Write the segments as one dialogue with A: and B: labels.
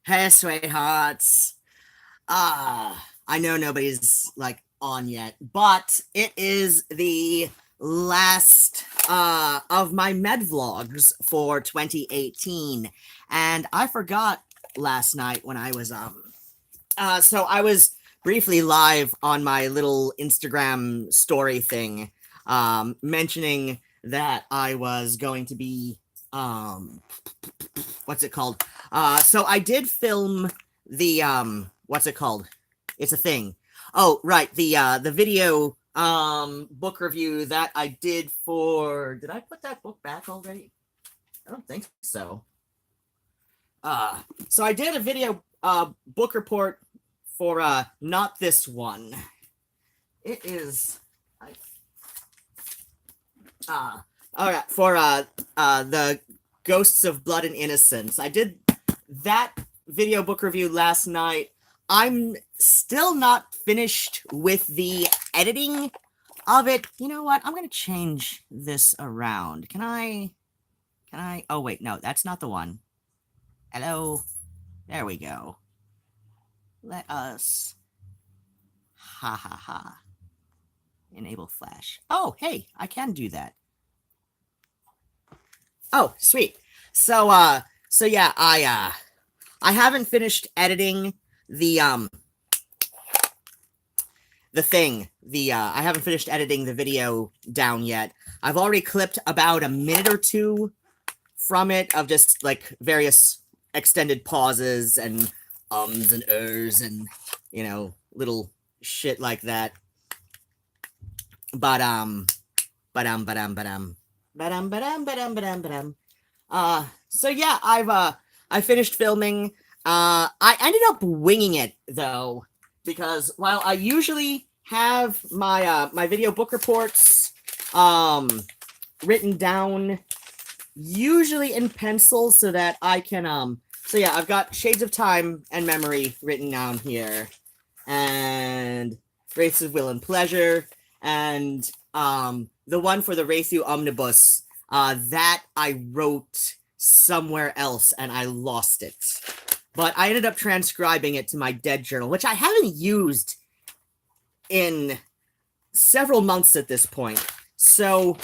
A: Hey, sweethearts. I know nobody's like on yet, but it is the last of my med vlogs for 2018, and I forgot last night when I was so I was briefly live on my little Instagram story thing, mentioning that I was going to be what's it called? So I did film the what's it called? It's a thing. Oh, right, the video book review that I did for. Did I put that book back already? I don't think so. So I did a video book report for not this one. It is all right, for the Ghosts of Blood and Innocence. I did that video book review last night. I'm still not finished with the editing of it. You know what? I'm gonna change this around. Can I? Oh wait, no, that's not the one. Hello. There we go. Let us. Ha ha ha. Enable flash. Oh, hey, I can do that. Oh, sweet. So yeah, I haven't finished editing the thing. I haven't finished editing the video down yet. I've already clipped about a minute or two from it of just like various extended pauses and ums and ers and little shit like that. But but so yeah, I finished filming. I ended up winging it though, because while I usually have my video book reports written down usually in pencil so that I can so yeah, I've got Shades of Time and Memory written down here, and Wraiths of Will and Pleasure, and the one for the Wraithu Omnibus that I wrote somewhere else and I lost it. But I ended up transcribing it to my dead journal, which I haven't used in several months at this point. So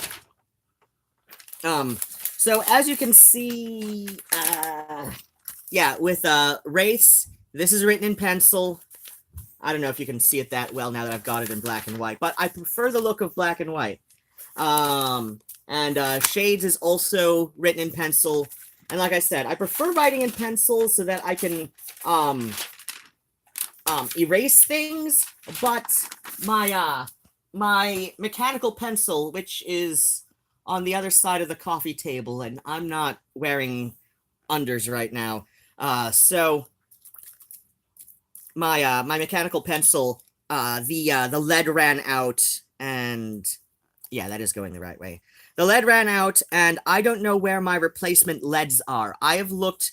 A: as you can see, yeah, with Wraiths, this is written in pencil. I don't know if you can see it that well now that I've got it in black and white, but I prefer the look of black and white. And Shades is also written in pencil. And like I said, I prefer writing in pencil so that I can erase things, but my mechanical pencil, which is on the other side of the coffee table, and I'm not wearing unders right now, so my mechanical pencil, the lead ran out, and yeah, that is going the right way. The lead ran out, and I don't know where my replacement leads are. I have looked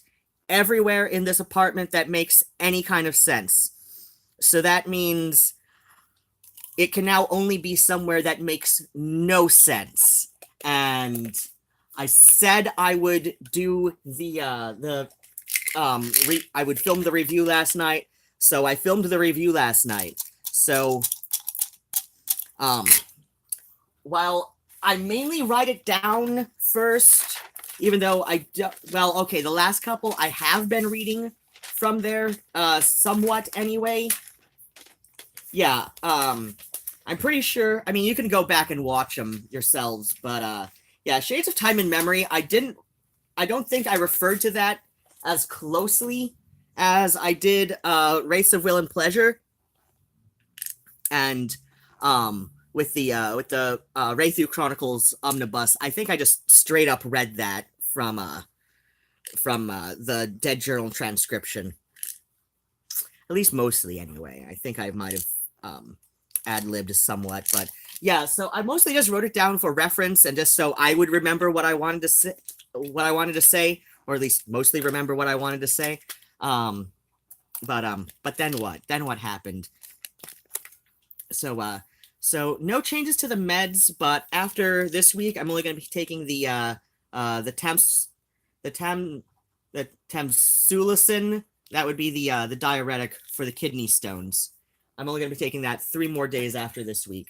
A: everywhere in this apartment that makes any kind of sense. So that means it can now only be somewhere that makes no sense. And I said I would do I would film the review last night. So I filmed the review last night. So while I mainly write it down first, even though well, okay, the last couple I have been reading from there somewhat anyway. Yeah, I'm pretty sure, I mean, you can go back and watch them yourselves, but yeah, Shades of Time and Memory, I don't think I referred to that as closely as I did Wraiths of Will and Pleasure. And with the Wraithu Chronicles Omnibus, I think I just straight up read that from the Dead Journal transcription. At least mostly, anyway. I think I might have ad-libbed somewhat, but yeah. So I mostly just wrote it down for reference and just so I would remember what I wanted to say, or at least mostly remember what I wanted to say. But then what? Then what happened? So no changes to the meds, but after this week, I'm only going to be taking the tamsulosin That would be the diuretic for the kidney stones. I'm only going to be taking that 3 more days after this week.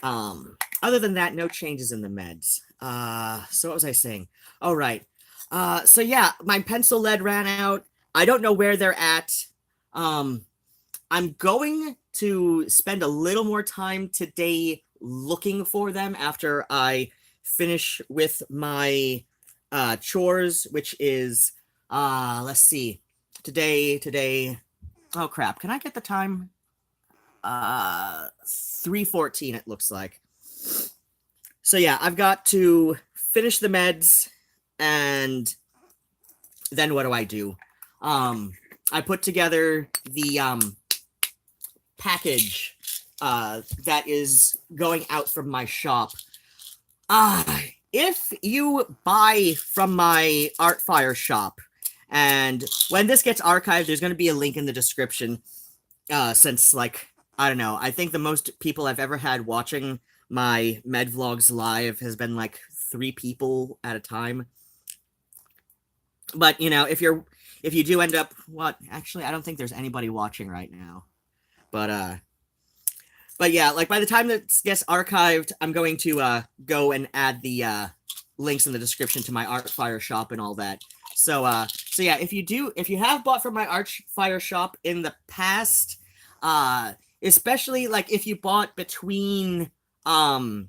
A: Other than that, no changes in the meds. So what was I saying? Oh, right. So yeah, my pencil lead ran out. I don't know where they're at. I'm going to spend a little more time today looking for them after I finish with my chores, which is let's see. Today. Oh crap, can I get the time? 3:14 it looks like. So yeah, I've got to finish the meds, and then what do? I put together the package that is going out from my shop. If you buy from my ArtFire shop, and when this gets archived, there's going to be a link in the description, since, like, I don't know, I think the most people I've ever had watching my med vlogs live has been like 3 people at a time. But, you know, if you do end up, actually, I don't think there's anybody watching right now. But yeah, like, by the time this gets archived, I'm going to go and add the links in the description to my ArtFire shop and all that. So yeah, if you have bought from my ArtFire shop in the past, especially like if you bought between I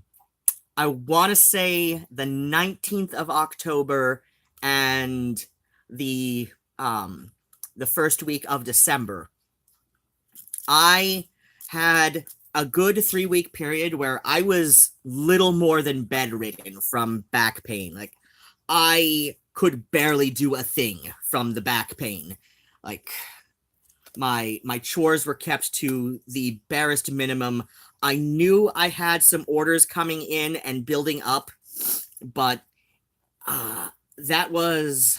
A: want to say the 19th of October and the first week of December, I had a good 3-week period where I was little more than bedridden from back pain. Like, I could barely do a thing from the back pain. Like, my chores were kept to the barest minimum. I knew I had some orders coming in and building up, but that was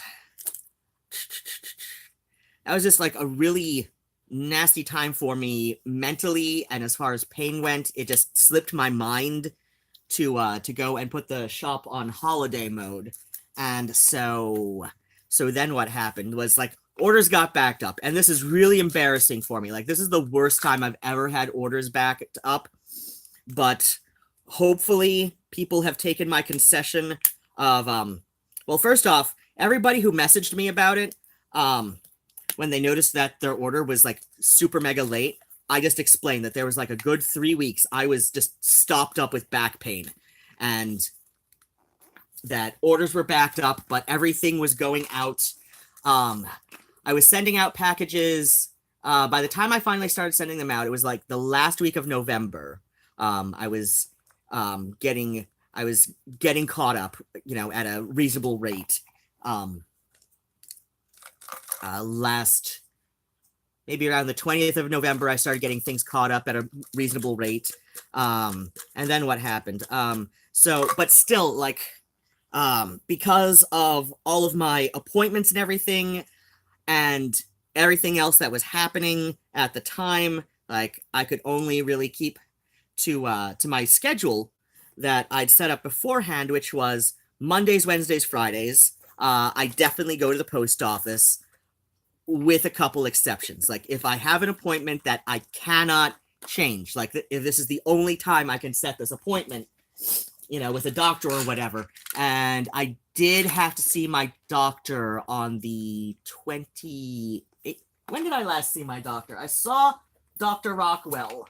A: just like a really nasty time for me mentally, and as far as pain went, it just slipped my mind to go and put the shop on holiday mode. And so then what happened was, like, orders got backed up, and this is really embarrassing for me. Like, this is the worst time I've ever had orders backed up, but hopefully people have taken my concession of well, first off, everybody who messaged me about it, when they noticed that their order was like super mega late, I just explained that there was like a good 3 weeks I was just stopped up with back pain, and that orders were backed up, but everything was going out. I was sending out packages. By the time I finally started sending them out, it was like the last week of November. I was getting caught up, you know, at a reasonable rate. Maybe around the 20th of November, I started getting things caught up at a reasonable rate. And then what happened? But still, like, because of all of my appointments and everything else that was happening at the time, like, I could only really keep to my schedule that I'd set up beforehand, which was Mondays, Wednesdays, Fridays. I definitely go to the post office, with a couple exceptions. Like, if I have an appointment that I cannot change, like if this is the only time I can set this appointment, you know, with a doctor or whatever. And I did have to see my doctor on the 28th. When did I last see my doctor? I saw Dr. Rockwell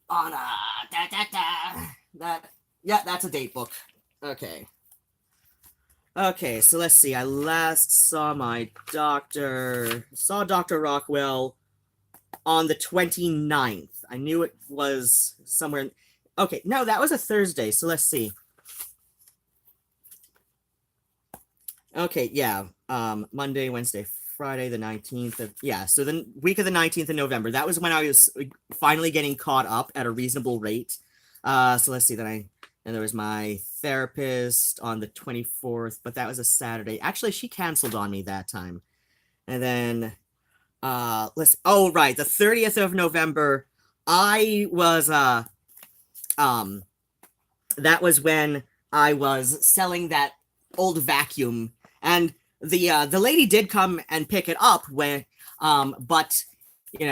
A: on that's a date book. Okay, so let's see. I last saw Dr. Rockwell on the 29th. I knew it was somewhere. Okay, no, that was a Thursday, so let's see. Okay, yeah. Monday, Wednesday, Friday, the 19th. So the week of the 19th of November. That was when I was finally getting caught up at a reasonable rate. So let's see. And there was my therapist on the 24th, but that was a Saturday. Actually, she canceled on me that time. And then, the 30th of November, I was, that was when I was selling that old vacuum. And the lady did come and pick it up when but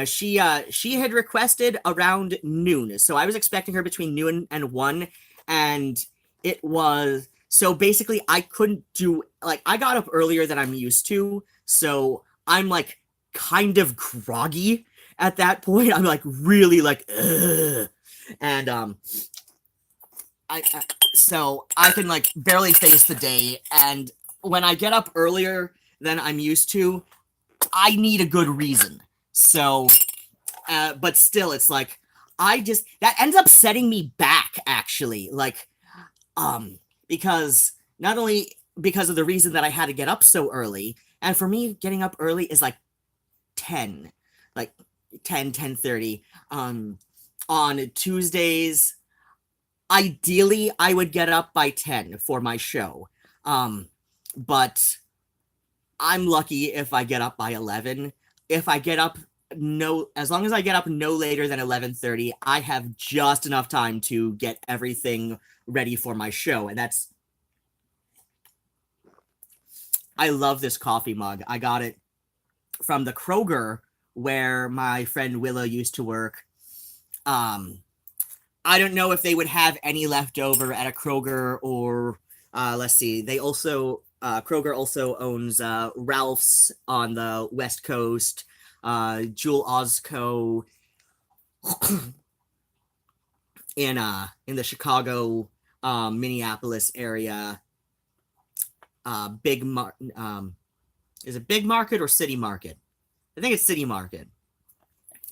A: she had requested around noon, so I was expecting her between noon and 1, and it was so basically I couldn't do, like, I got up earlier than I'm used to, so I'm like kind of groggy at that point. I'm like really like ugh. And so I can like barely face the day, and when I get up earlier than I'm used to, I need a good reason. So but still, it's like that ends up setting me back, actually, like because not only because of the reason that I had to get up so early, and for me getting up early is like 10 like 10:30 on Tuesdays. Ideally I would get up by 10 for my show, but I'm lucky if I get up by 11. If I get up as long as I get up no later than 11:30, I have just enough time to get everything ready for my show. And I love this coffee mug. I got it from the Kroger where my friend Willow used to work. I don't know if they would have any left over at a Kroger, or let's see. They also Kroger also owns Ralph's on the West Coast, Jewel Osco in the Chicago, Minneapolis area. Is it Big Market or City Market? I think it's City Market.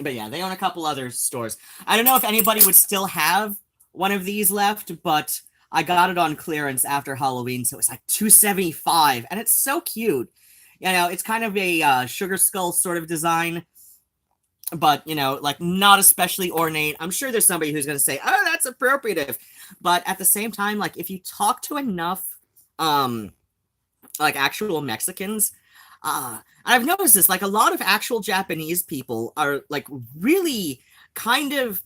A: But yeah, they own a couple other stores. I don't know if anybody would still have one of these left, but I got it on clearance after Halloween, so it's like $2.75, and it's so cute. It's kind of a sugar skull sort of design, but like not especially ornate. I'm sure there's somebody who's gonna say, "Oh, that's appropriative," but at the same time, like if you talk to enough, like actual Mexicans. I've noticed this, like a lot of actual Japanese people are like really kind of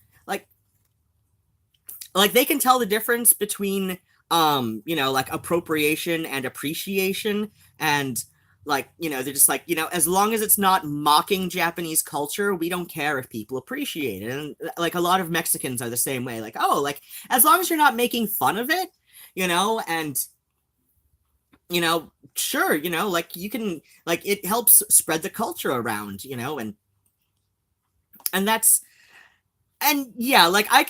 A: like they can tell the difference between like appropriation and appreciation, and like they're just like as long as it's not mocking Japanese culture, we don't care if people appreciate it. And like a lot of Mexicans are the same way, like, oh, like as long as you're not making fun of it, and sure, like you can, like it helps spread the culture around, and that's, and yeah, like I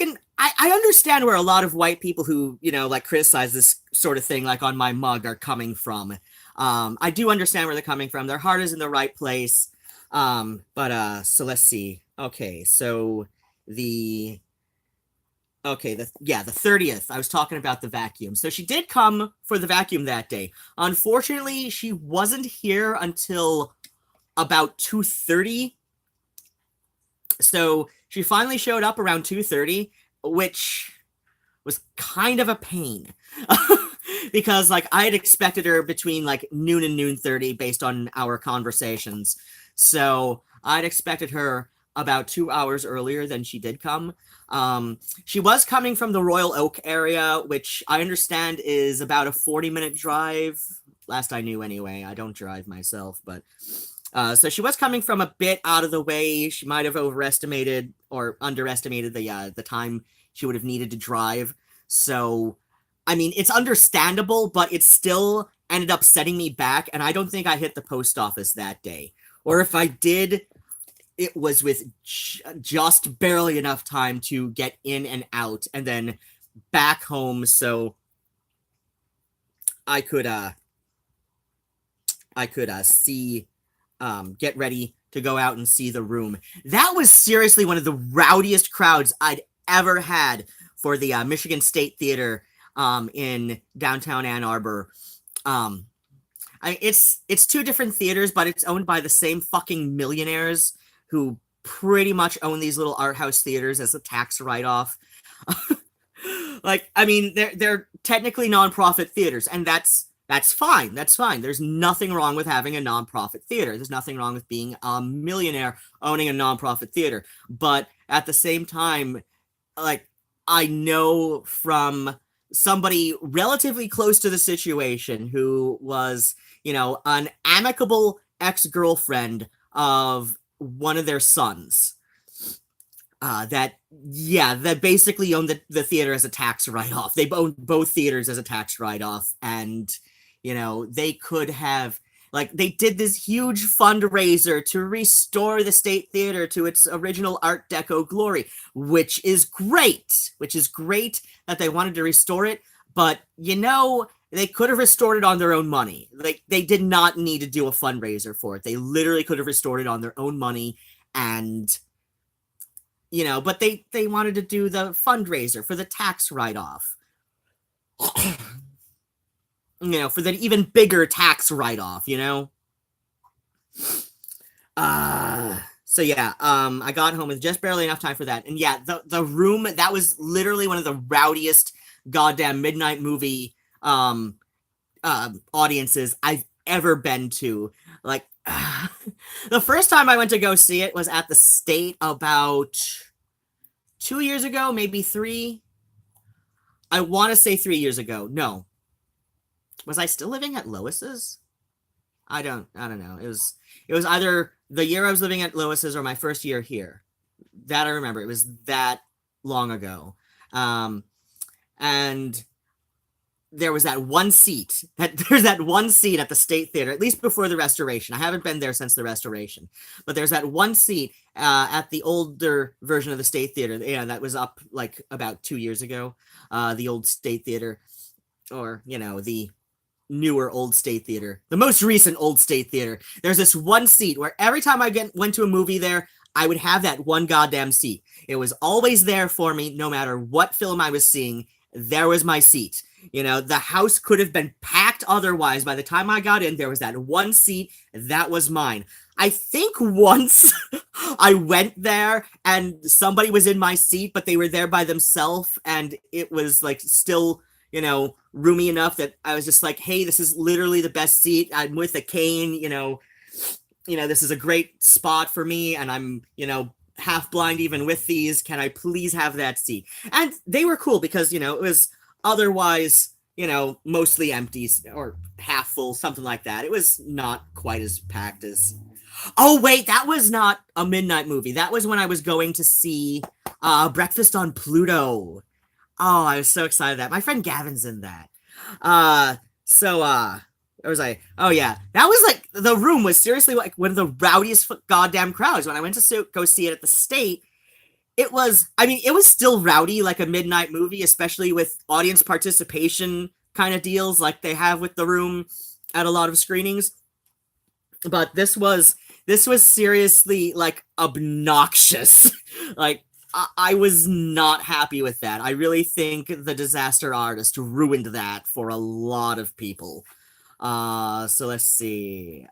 A: understand where a lot of white people who, like criticize this sort of thing, like on my mug, are coming from. I do understand where they're coming from. Their heart is in the right place. But so let's see. Okay, so the 30th, I was talking about the vacuum. So she did come for the vacuum that day. Unfortunately, she wasn't here until about 2:30. So she finally showed up around 2:30, which was kind of a pain. Because like I had expected her between like noon and noon 30 based on our conversations. So I'd expected her about 2 hours earlier than she did come. She was coming from the Royal Oak area, which I understand is about a 40-minute drive. Last I knew anyway. I don't drive myself, but so she was coming from a bit out of the way. She might have overestimated or underestimated the time she would have needed to drive. So, I mean, it's understandable, but it still ended up setting me back, and I don't think I hit the post office that day. Or if I did, it was with just barely enough time to get in and out and then back home so I could see, get ready to go out and see the room. That was seriously one of the rowdiest crowds I'd ever had for the Michigan State Theater in downtown Ann Arbor. It's two different theaters, but it's owned by the same fucking millionaires who pretty much own these little art house theaters as a tax write-off. Like, I mean, they're technically nonprofit theaters, and that's fine. That's fine. There's nothing wrong with having a nonprofit theater. There's nothing wrong with being a millionaire owning a nonprofit theater. But at the same time, like, I know from somebody relatively close to the situation who was, an amicable ex-girlfriend of one of their sons. That basically owned the theater as a tax write-off. They owned both theaters as a tax write-off, and they could have, like, they did this huge fundraiser to restore the State Theater to its original Art Deco glory, which is great that they wanted to restore it, but they could have restored it on their own money. Like, they did not need to do a fundraiser for it. They literally could have restored it on their own money, and but they wanted to do the fundraiser for the tax write-off. For the even bigger tax write-off, So yeah, I got home with just barely enough time for that. And yeah, the room, that was literally one of the rowdiest goddamn midnight movie audiences I've ever been to. Like, the first time I went to go see it was at the State about 2 years ago, maybe 3. I want to say 3 years ago. No. Was I still living at Lois's? I don't know. It was either the year I was living at Lois's or my first year here. That I remember. It was that long ago. And there was that one seat. There's that one seat at the State Theater, at least before the restoration. I haven't been there since the restoration. But there's that one seat at the older version of the State Theater. Yeah, that was up like about 2 years ago. The old State Theater, or, the newer old State Theater, the most recent old State Theater. There's this one seat where every time I went to a movie there, I would have that one goddamn seat. It was always there for me, no matter what film I was seeing. There was my seat. The house could have been packed otherwise. By the time I got in, there was that one seat that was mine. I think once I went there and somebody was in my seat, but they were there by themselves, and it was like still, roomy enough that I was just like, hey, this is literally the best seat. I'm with a cane, this is a great spot for me, and I'm, half blind even with these. Can I please have that seat? And they were cool because, it was otherwise, mostly empty or half full, something like that. It was not quite as packed as... Oh, wait, that was not a midnight movie. That was when I was going to see Breakfast on Pluto. Oh, I was so excited that my friend Gavin's in that. Where was I? Oh yeah, that was like, the room was seriously like one of the rowdiest goddamn crowds. When I went to go see it at the State, it was still rowdy, like a midnight movie, especially with audience participation kind of deals like they have with the room at a lot of screenings. But this was seriously like obnoxious. Like, I was not happy with that. I really think the Disaster Artist ruined that for a lot of people. So let's see.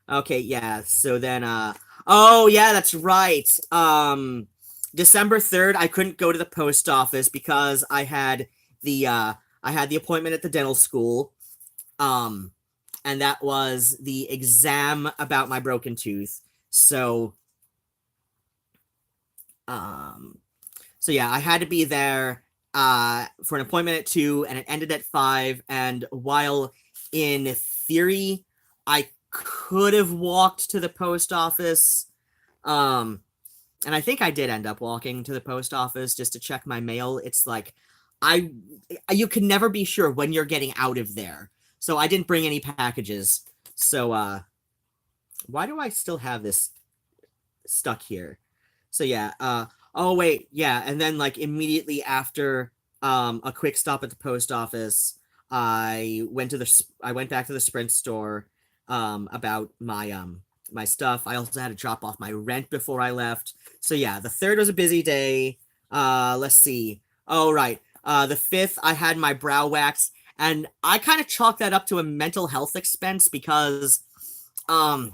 A: Okay, yeah. So then, oh yeah, that's right. December 3rd, I couldn't go to the post office because I had the appointment at the dental school. And that was the exam about my broken tooth. So yeah, I had to be there for an appointment at 2, and it ended at 5. And while in theory I could have walked to the post office, and I think I did end up walking to the post office just to check my mail. It's like, you can never be sure when you're getting out of there. So I didn't bring any packages. So why do I still have this stuck here? So yeah, oh wait, yeah, and then like immediately after a quick stop at the post office, I went back to the Sprint store about my my stuff. I also had to drop off my rent before I left. So yeah, the 3rd was a busy day. Let's see. Oh right. The 5th I had my brow waxed, and I kind of chalked that up to a mental health expense because I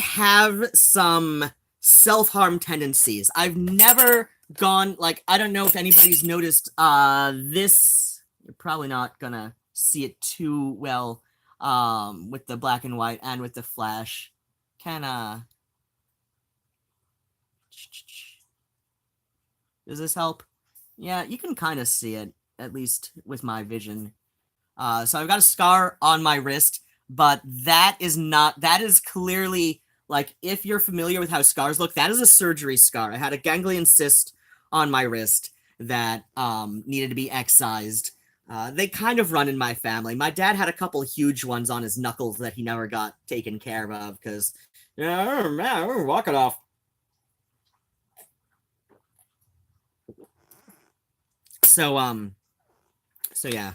A: have some self-harm tendencies. I've never gone, like, I don't know if anybody's noticed this. You're probably not gonna see it too well with the black and white and with the flash. Does this help? Yeah, you can kind of see it, at least with my vision. So I've got a scar on my wrist, but that is clearly, like, if you're familiar with how scars look, that is a surgery scar. I had a ganglion cyst on my wrist that needed to be excised. They kind of run in my family. My dad had a couple huge ones on his knuckles that he never got taken care of because, yeah, man, walk it off. So yeah.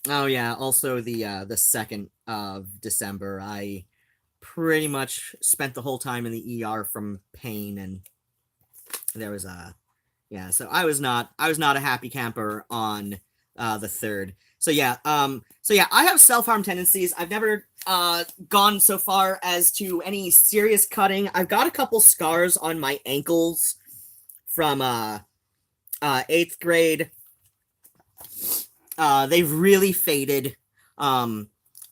A: Oh yeah, also the 2nd of December, I pretty much spent the whole time in the ER from pain, and there was yeah, so I was not a happy camper on the 3rd. So yeah, I have self-harm tendencies. I've never gone so far as to any serious cutting. I've got a couple scars on my ankles from 8th grade. They've really faded.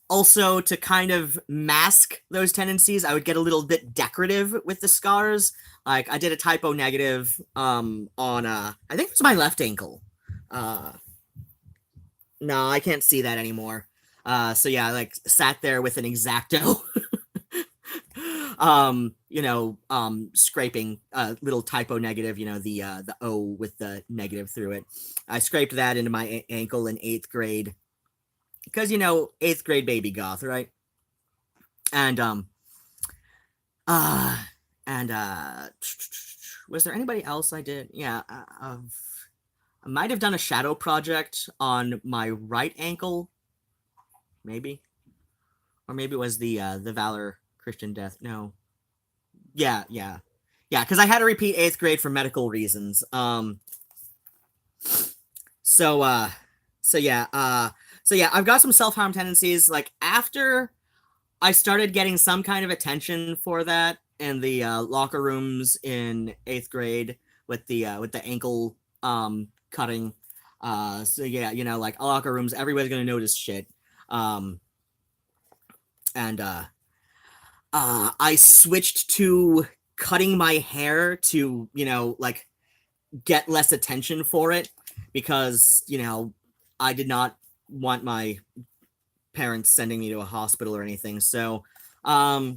A: Also, to kind of mask those tendencies, I would get a little bit decorative with the scars. Like, I did a typo negative on, I think it was my left ankle. No, I can't see that anymore. So yeah, I, like, sat there with an X-Acto. Scraping a little typo negative, the O with the negative through it. I scraped that into my ankle in 8th grade because, 8th grade baby goth, right? And was there anybody else I did? Yeah, I might have done a shadow project on my right ankle, maybe, or maybe it was the Valor Christian Death. No. Yeah, because I had to repeat 8th grade for medical reasons. So yeah, I've got some self-harm tendencies. Like, after I started getting some kind of attention for that in the locker rooms in 8th grade with the ankle cutting. So yeah, like, locker rooms, everybody's gonna notice shit. I switched to cutting my hair to, like, get less attention for it because, I did not want my parents sending me to a hospital or anything. So, I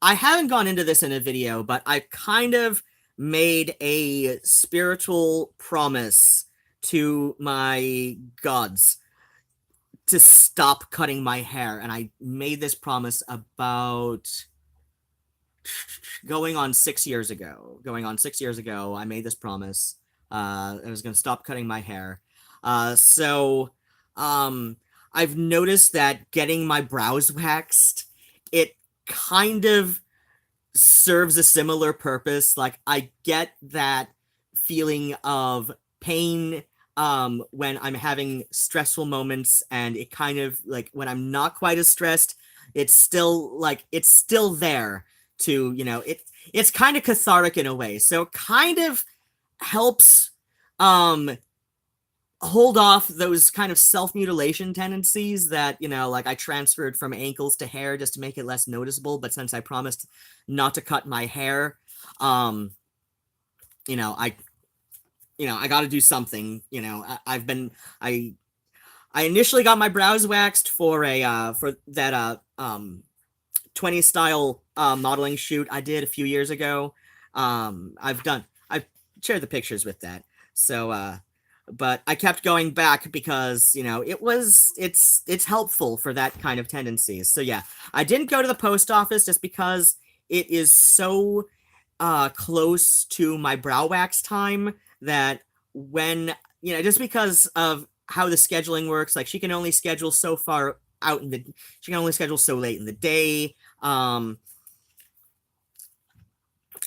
A: haven't gone into this in a video, but I kind of made a spiritual promise to my gods to stop cutting my hair, and I made this promise about going on 6 years ago. I made this promise. I was going to stop cutting my hair. So I've noticed that getting my brows waxed, it kind of serves a similar purpose. Like, I get that feeling of pain when I'm having stressful moments, and it kind of, like, when I'm not quite as stressed, it's still there to, it's kind of cathartic in a way. So it kind of helps hold off those kind of self-mutilation tendencies that, like, I transferred from ankles to hair just to make it less noticeable. But since I promised not to cut my hair, I got to do something. I initially got my brows waxed for that 20 style modeling shoot I did a few years ago. I've shared the pictures with that. So, but I kept going back because, it's helpful for that kind of tendencies. So yeah, I didn't go to the post office just because it is so close to my brow wax time that when, just because of how the scheduling works, like, she can only schedule so far out she can only schedule so late in the day.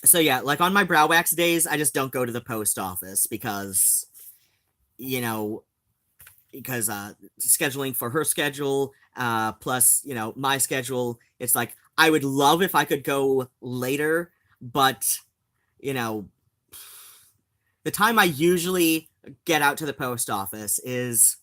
A: So yeah, like, on my brow wax days, I just don't go to the post office because, scheduling for her schedule, plus, my schedule, it's like, I would love if I could go later, but, the time I usually get out to the post office is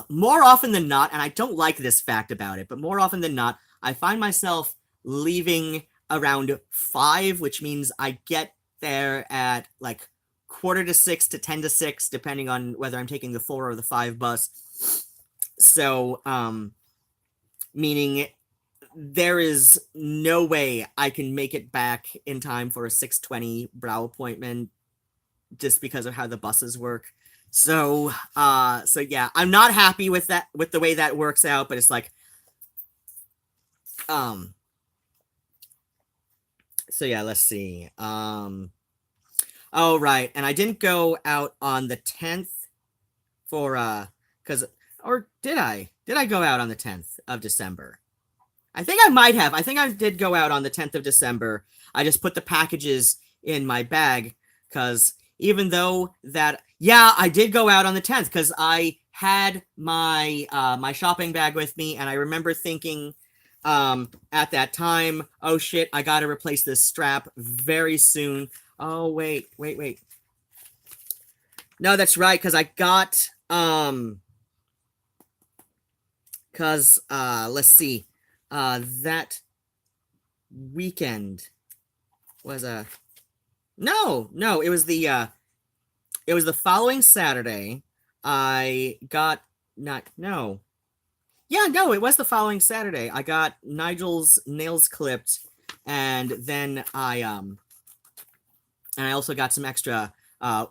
A: more often than not, and I don't like this fact about it, but more often than not, I find myself leaving around 5, which means I get there at like 5:45 to 5:50, depending on whether I'm taking the 4 or the 5 bus. So, meaning there is no way I can make it back in time for a 6:20 brow appointment just because of how the buses work. So yeah, I'm not happy with that, with the way that works out, but it's like, so yeah, let's see. Oh, right. And I didn't go out on the 10th for, or did I? Did I go out on the 10th of December? I think I might have. I think I did go out on the 10th of December. I just put the packages in my bag because even though that, yeah, I did go out on the 10th because I had my my shopping bag with me, and I remember thinking at that time, oh shit, I gotta replace this strap very soon. Oh, wait. No, that's right, because I got, let's see, that weekend was no, it was the following Saturday. I got, it was the following Saturday. I got Nigel's nails clipped, and then I also got some extra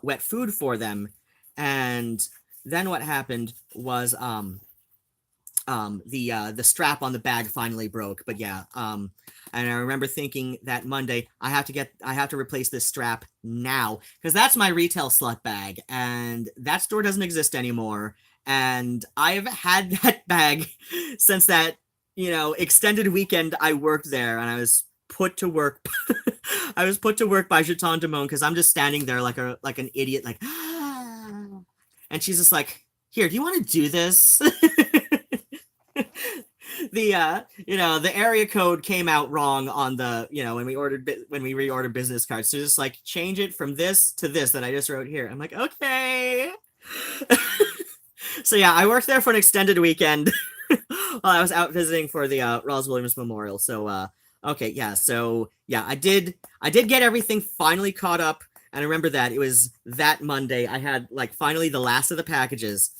A: wet food for them. And then what happened was the strap on the bag finally broke. But yeah, and I remember thinking that Monday I have to replace this strap now, because that's my retail slut bag, and that store doesn't exist anymore. And I've had that bag since that, extended weekend I worked there, and I was put to work. I was put to work by Jeton Damone because I'm just standing there like an idiot, like, and she's just like, "Here, do you want to do this?" The area code came out wrong on the, when we reordered business cards. So just like, change it from this to this that I just wrote here. I'm like, okay. So yeah, I worked there for an extended weekend while I was out visiting for the Ross Williams Memorial. So okay, yeah. So yeah, I did get everything finally caught up, and I remember that it was that Monday I had like finally the last of the packages.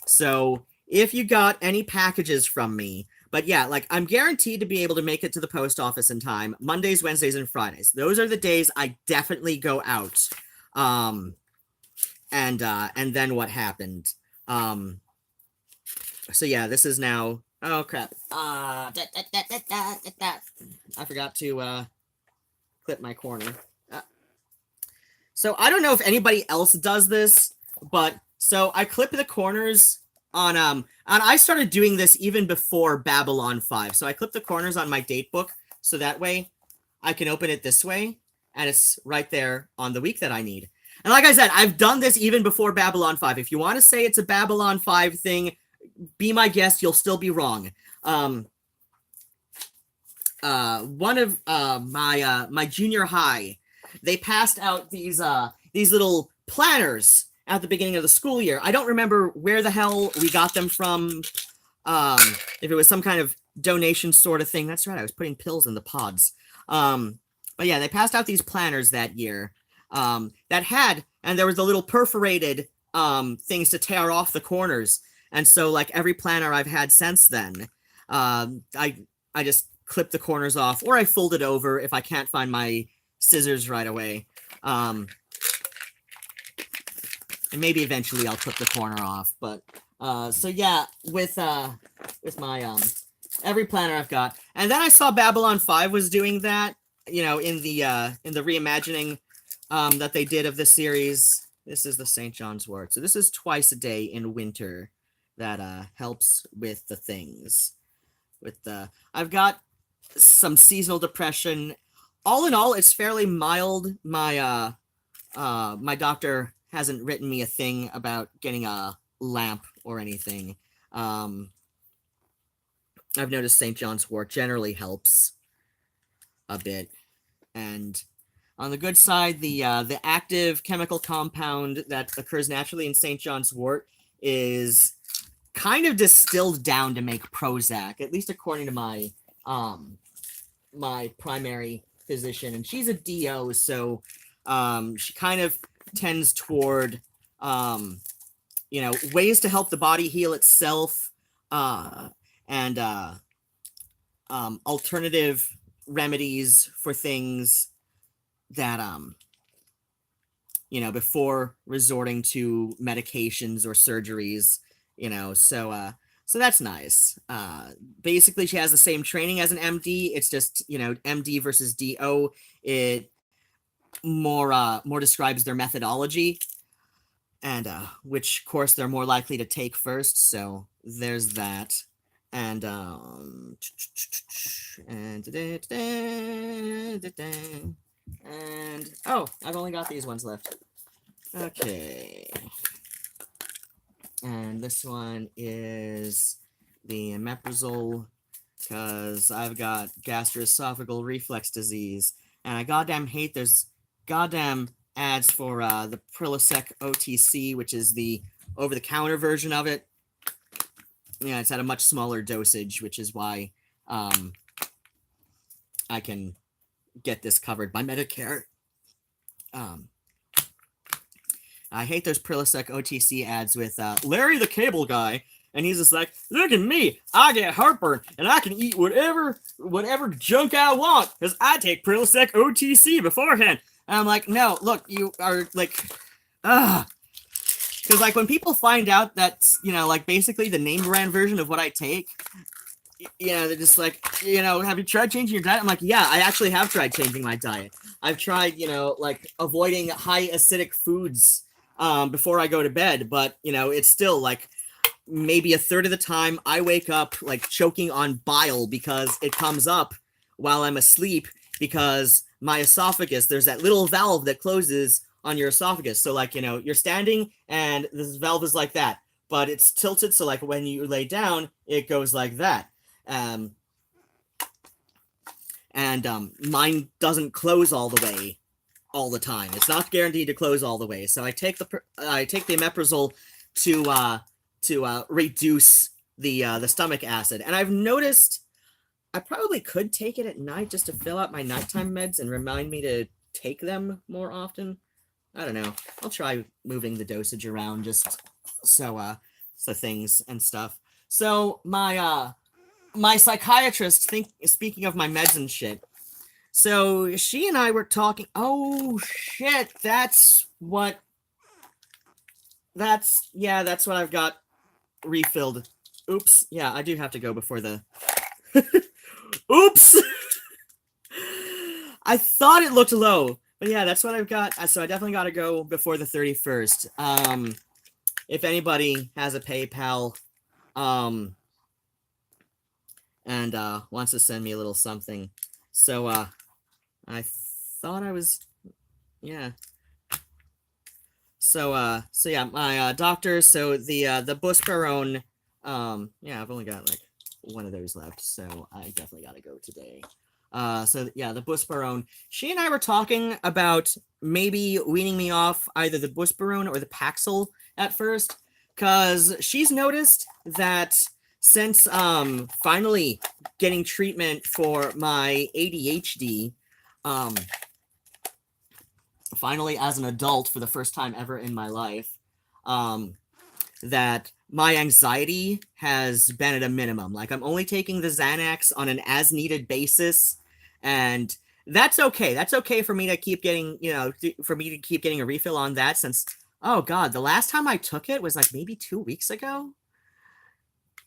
A: So if you got any packages from me, but yeah, like, I'm guaranteed to be able to make it to the post office in time Mondays, Wednesdays, and Fridays. Those are the days I definitely go out. And then what happened? So yeah, this is now, oh crap. I forgot to clip my corner. So I don't know if anybody else does this, but so I clip the corners on and I started doing this even before Babylon 5. So I clip the corners on my date book, so that way I can open it this way, and it's right there on the week that I need. And like I said, I've done this even before Babylon 5. If you want to say it's a Babylon 5 thing, be my guest, you'll still be wrong. One of my junior high, they passed out these little planners at the beginning of the school year. I don't remember where the hell we got them from. If it was some kind of donation sort of thing. That's right, I was putting pills in the pods. But yeah, they passed out these planners that year. That had, and there was the little perforated things to tear off the corners. And so, like, every planner I've had since then, I just clip the corners off, or I fold it over if I can't find my scissors right away. And maybe eventually I'll clip the corner off. But so yeah, with my every planner I've got. And then I saw Babylon 5 was doing that, in the reimagining that they did of the series. This is the St. John's wort. So this is twice a day in winter that helps with the things. I've got some seasonal depression. All in all, it's fairly mild. My doctor hasn't written me a thing about getting a lamp or anything. I've noticed St. John's wort generally helps a bit. And on the good side, the active chemical compound that occurs naturally in St. John's wort is kind of distilled down to make Prozac, at least according to my my primary physician, and she's a DO, so she kind of tends toward ways to help the body heal itself, and alternative remedies for things that before resorting to medications or surgeries, so that's nice. Basically, she has the same training as an MD. It's just, MD versus DO. It more describes their methodology and which course they're more likely to take first. So there's that. And oh, I've only got these ones left. Okay. And this one is the omeprazole, because I've got gastroesophageal reflux disease, and I goddamn hate those goddamn ads for the Prilosec OTC, which is the over-the-counter version of it. Yeah, it's at a much smaller dosage, which is why I can get this covered by Medicare. I hate those Prilosec OTC ads with Larry the Cable Guy, and he's just like, look at me, I get heartburn, and I can eat whatever junk I want, because I take Prilosec OTC beforehand. And I'm like, no, look, you are like, because like when people find out that, like basically the name brand version of what I take, they're just like, have you tried changing your diet? I'm like, yeah, I actually have tried changing my diet. I've tried, like avoiding high acidic foods before I go to bed, but it's still like maybe a third of the time I wake up like choking on bile because it comes up while I'm asleep, because my esophagus, there's that little valve that closes on your esophagus. So like, you're standing and this valve is like that, but it's tilted. So like when you lay down, it goes like that. And mine doesn't close all the way all the time. It's not guaranteed to close all the way. So I take the omeprazole to reduce the stomach acid. And I've noticed I probably could take it at night just to fill out my nighttime meds and remind me to take them more often. I don't know. I'll try moving the dosage around just so things and stuff. So my psychiatrist, speaking of my meds and shit, so she and I were talking. Oh shit, that's what I've got refilled. Oops. Yeah, I do have to go before the oops. I thought it looked low, but yeah, that's what I've got. So I definitely got to go before the 31st. If anybody has a PayPal and wants to send me a little something. So I thought I was, yeah. So yeah, my doctor, so the Buspirone, yeah, I've only got like one of those left, so I definitely got to go today. So yeah, the Buspirone, she and I were talking about maybe weaning me off either the Buspirone or the Paxil at first, because she's noticed that since finally getting treatment for my ADHD, finally as an adult for the first time ever in my life, that my anxiety has been at a minimum. Like, I'm only taking the Xanax on an as needed basis, and that's okay. That's okay for me to keep getting, a refill on that, since, oh god, the last time I took it was like maybe 2 weeks ago,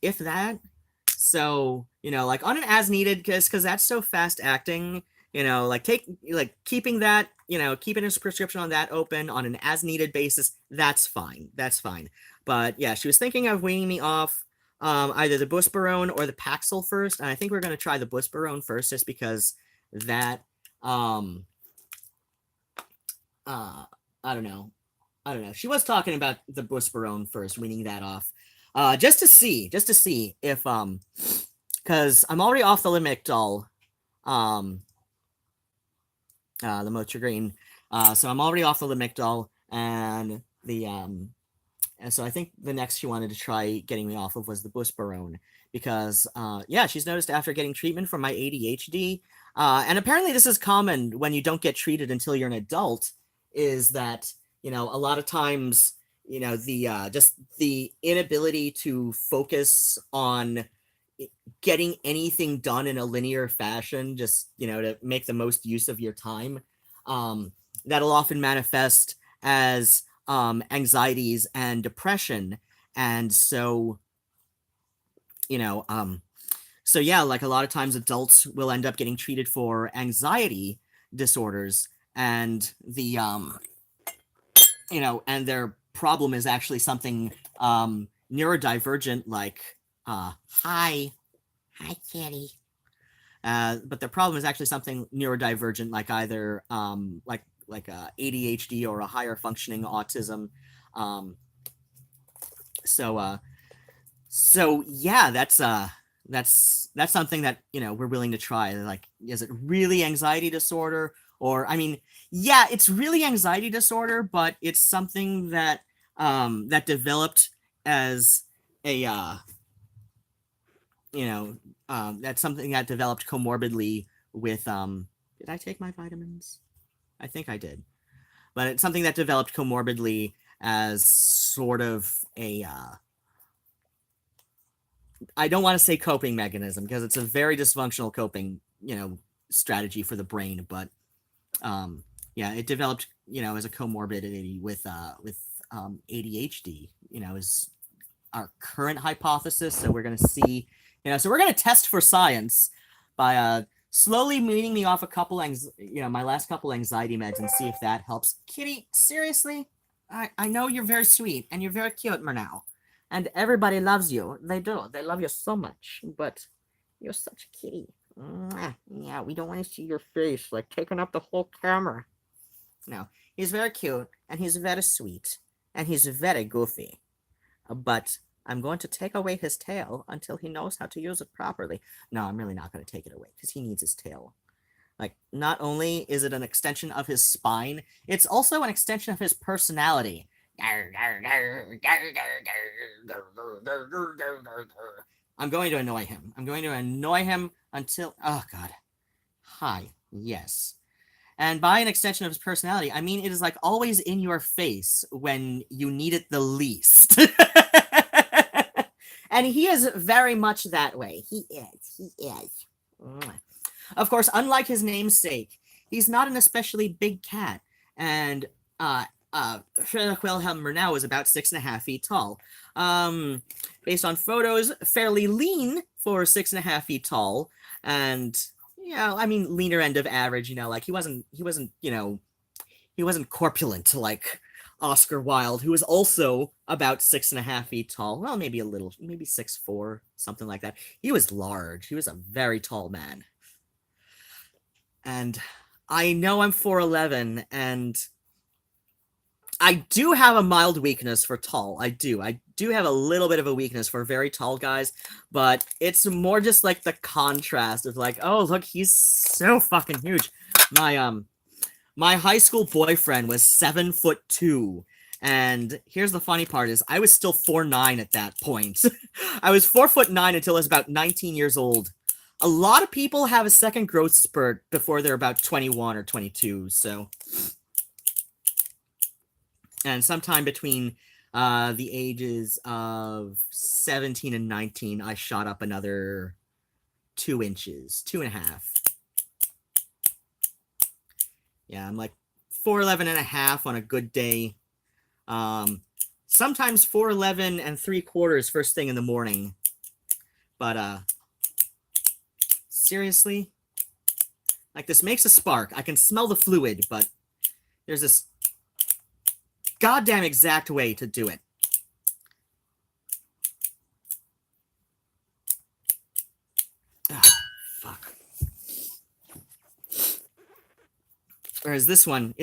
A: if that. So, like on an as needed, because that's so fast acting, keeping that, keeping his prescription on that open on an as needed basis, that's fine. That's fine. But yeah, she was thinking of weaning me off either the Buspirone or the Paxil first. And I think we're going to try the Buspirone first, just because that, I don't know. She was talking about the Buspirone first, weaning that off. Just to see if, because I'm already off the Lamictal, the Motrigine. So I'm already off the Lamictal, and the And so I think the next she wanted to try getting me off of was the buspirone, because yeah, she's noticed after getting treatment for my ADHD, and apparently this is common when you don't get treated until you're an adult, is that, you know, a lot of times, you know, the just the inability to focus on getting anything done in a linear fashion, just, you know, to make the most use of your time, that'll often manifest as anxieties and depression. And so, you know, so yeah, like a lot of times adults will end up getting treated for anxiety disorders, and the you know, and their problem is actually something neurodivergent, like hi kitty. But their problem is actually something neurodivergent, like either like ADHD or a higher functioning autism. So yeah, that's something that, you know, we're willing to try. Like, is it really anxiety disorder? Or, I mean, yeah, it's really anxiety disorder, but it's something that that developed as a you know, that's something that developed comorbidly with did I take my vitamins? I think I did. But it's something that developed comorbidly as sort of a I don't want to say coping mechanism, because it's a very dysfunctional coping, you know, strategy for the brain, but yeah, it developed, you know, as a comorbidity with ADHD, you know, is our current hypothesis. So we're going to see, you know, so we're going to test for science by slowly weaning me off a couple, you know, my last couple anxiety meds, and see if that helps. Kitty, seriously, I know you're very sweet and you're very cute, Murnau, and everybody loves you. They do. They love you so much, but you're such a kitty. Yeah, we don't want to see your face, like, taking up the whole camera. No, he's very cute, and he's very sweet, and he's very goofy. But I'm going to take away his tail until he knows how to use it properly. No, I'm really not going to take it away, because he needs his tail. Like, not only is it an extension of his spine, it's also an extension of his personality. I'm going to annoy him. I'm going to annoy him until... Oh, God. Hi. Yes. And by an extension of his personality, I mean it is, like, always in your face when you need it the least. And he is very much that way. He is. Of course, unlike his namesake, he's not an especially big cat. And Friedrich Wilhelm Murnau is about 6.5 feet tall. Based on photos, fairly lean for 6.5 feet tall. And, you know, I mean, leaner end of average, you know, like he wasn't, you know, he wasn't corpulent like Oscar Wilde, who was also about 6.5 feet tall. Well, maybe a little, maybe 6'4", something like that. He was large. He was a very tall man. And I know I'm 4'11", and I do have a mild weakness for tall. I do have a little bit of a weakness for very tall guys, but it's more just like the contrast of, like, oh, look, he's so fucking huge. My high school boyfriend was 7'2", and here's the funny part is I was still 4'9" at that point. I was 4'9" until I was about 19 years old. A lot of people have a second growth spurt before they're about 21 or 22, so... And sometime between the ages of 17 and 19, I shot up another 2 inches, 2.5. Yeah, I'm like 4'11 and a half on a good day. Sometimes 4'11 and 3/4 first thing in the morning. But seriously, like, this makes a spark. I can smell the fluid, but there's this goddamn exact way to do it. Fuck. Whereas this one,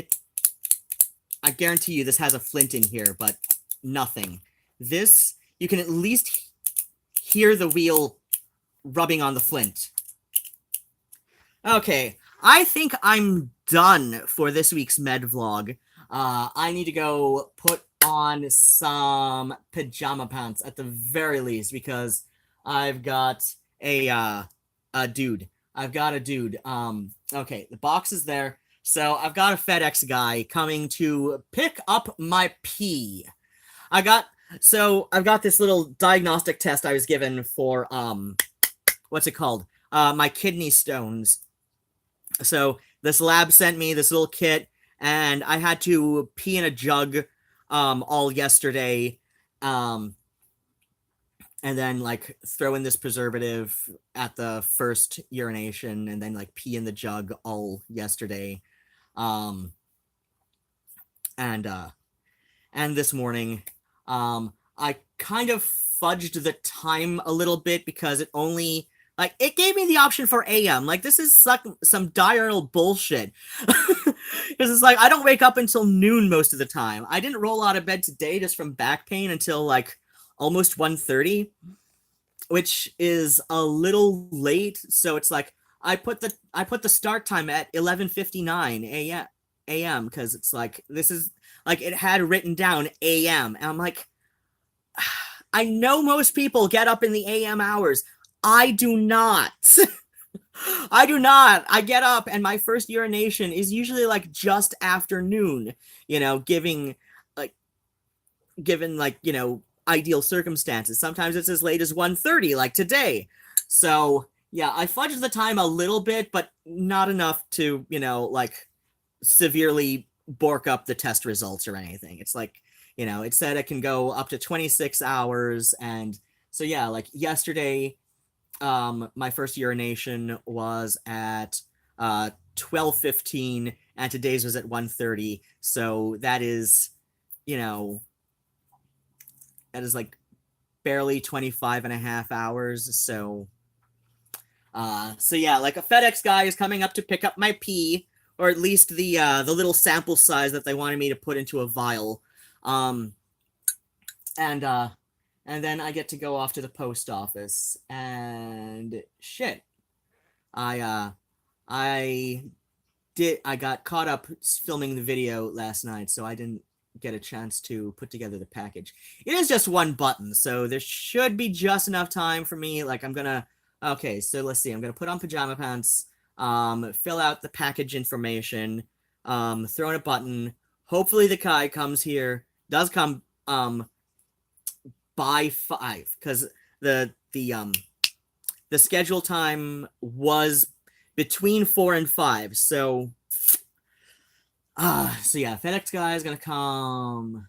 A: I guarantee you this has a flint in here, but nothing. This, you can at least hear the wheel rubbing on the flint. Okay, I think I'm done for this week's med vlog. I need to go put on some pajama pants at the very least, because I've got a dude. I've got a dude. Okay, the box is there. So I've got a FedEx guy coming to pick up my pee. I've got this little diagnostic test I was given for what's it called? My kidney stones. So this lab sent me this little kit, and I had to pee in a jug all yesterday. And then like throw in this preservative at the first urination, and then like pee in the jug all yesterday. And this morning, I kind of fudged the time a little bit because it only like it gave me the option for AM. Like this is some diurnal bullshit. Because it's like I don't wake up until noon most of the time. I didn't roll out of bed today just from back pain until like almost 1:30, which is a little late. So it's like I put the start time at 11:59 a.m. because it's like this is like it had written down AM, and I'm like, I know most people get up in the AM hours. I do not. I do not. I get up and my first urination is usually like just after noon, given ideal circumstances. Sometimes it's as late as 1:30 like today. So, yeah, I fudged the time a little bit, but not enough to, severely bork up the test results or anything. It's like, it said it can go up to 26 hours. And so, yeah, like yesterday, my first urination was at 12:15, and today's was at 1:30. So that is, that is like barely 25 and a half hours. So yeah, like a FedEx guy is coming up to pick up my pee, or at least the little sample size that they wanted me to put into a vial. And then I get to go off to the post office, and shit, I got caught up filming the video last night, so I didn't get a chance to put together the package. It is just one button, so there should be just enough time for me. Like okay, so let's see. I'm gonna put on pajama pants, fill out the package information, throw in a button. Hopefully the guy does come by 5, because the schedule time was between 4 and 5. So yeah, FedEx guy is gonna come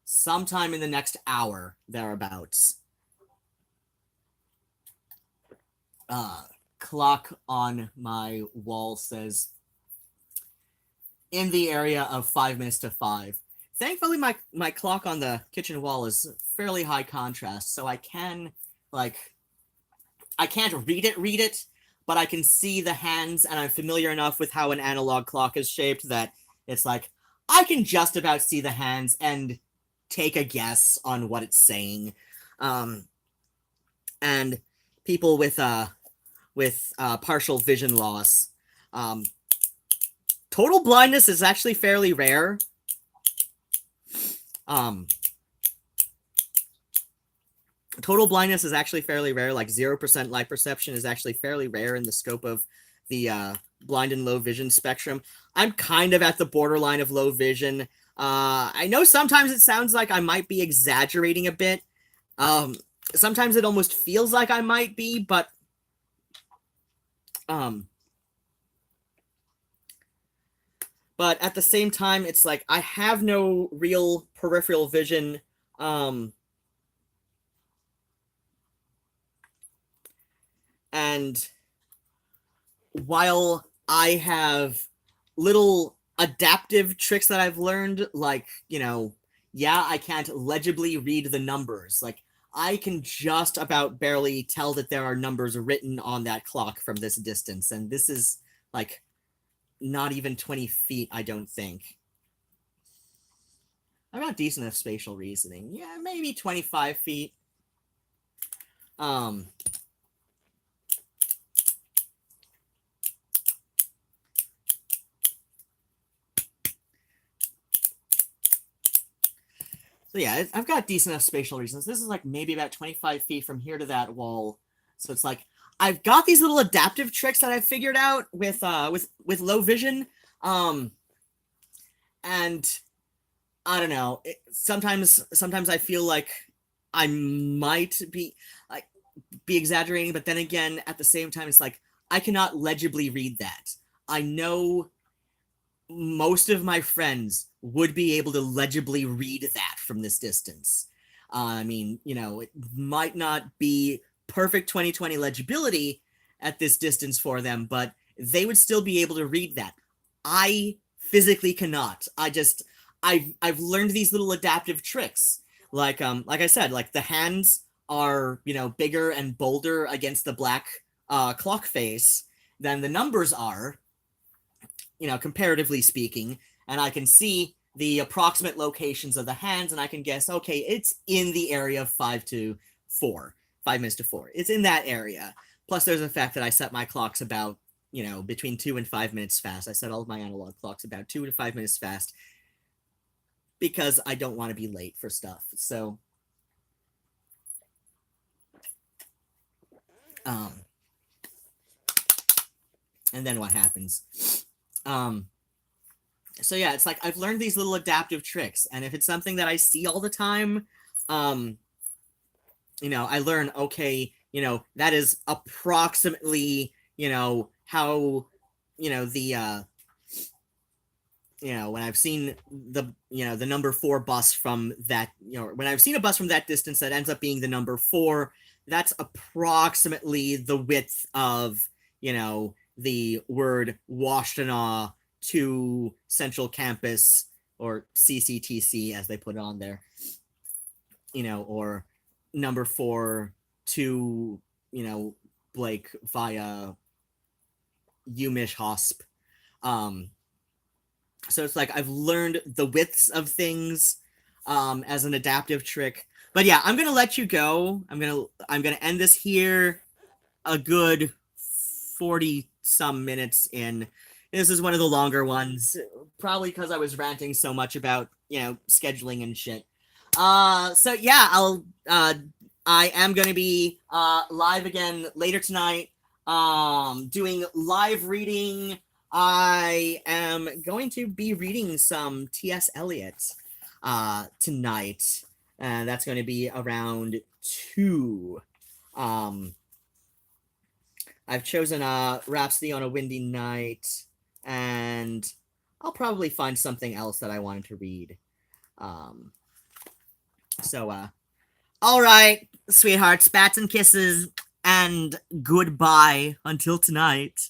A: sometime in the next hour, thereabouts. Clock on my wall says in the area of 5 minutes to 5. Thankfully, my clock on the kitchen wall is fairly high contrast, so I can, I can't read it, but I can see the hands, and I'm familiar enough with how an analog clock is shaped that it's like, I can just about see the hands and take a guess on what it's saying. And people with partial vision loss, total blindness is actually fairly rare. Total blindness is actually fairly rare. Like 0% light perception is actually fairly rare in the scope of the blind and low vision spectrum. I'm kind of at the borderline of low vision. I know sometimes it sounds like I might be exaggerating a bit. Sometimes it almost feels like I might be, but at the same time, it's like I have no real peripheral vision. And while I have little adaptive tricks that I've learned, like, yeah, I can't legibly read the numbers. Like, I can just about barely tell that there are numbers written on that clock from this distance. And this is, like, not even 20 feet, I don't think. I've got decent enough spatial reasoning. Yeah, maybe 25 feet. So yeah, I've got decent enough spatial reasons. This is like maybe about 25 feet from here to that wall. So it's like I've got these little adaptive tricks that I've figured out with low vision. And I don't know. Sometimes I feel like I might be exaggerating, but then again, at the same time, it's like I cannot legibly read that. I know most of my friends would be able to legibly read that from this distance. I mean, it might not be perfect 20/20 legibility at this distance for them, but they would still be able to read that. I physically cannot. I've learned these little adaptive tricks. Like I said, like the hands are, bigger and bolder against the black clock face than the numbers are, comparatively speaking, and I can see the approximate locations of the hands, and I can guess, okay, it's in the area of 5 minutes to 4. It's in that area. Plus, there's the fact that I set my clocks about, between 2 and 5 minutes fast. I set all of my analog clocks about 2 to 5 minutes fast because I don't want to be late for stuff. So, and then what happens? So yeah, it's like I've learned these little adaptive tricks, and if it's something that I see all the time, I learn, okay, that is approximately, how, when I've seen the number 4 bus from that, when I've seen a bus from that distance that ends up being the number 4, that's approximately the width of, the word Washtenaw to Central Campus, or CCTC as they put it on there, or number 4 to, Blake via Umish Hosp. So it's like I've learned the widths of things as an adaptive trick. But yeah, I'm gonna let you go. I'm gonna end this here. A good 40 some minutes in. This is one of the longer ones, probably because I was ranting so much about, scheduling and shit. So yeah, I am going to be live again later tonight, doing live reading. I am going to be reading some T.S. Eliot tonight, and that's going to be around 2. I've chosen Rhapsody on a Windy Night, and I'll probably find something else that I wanted to read. All right, sweethearts, spats and kisses, and goodbye until tonight.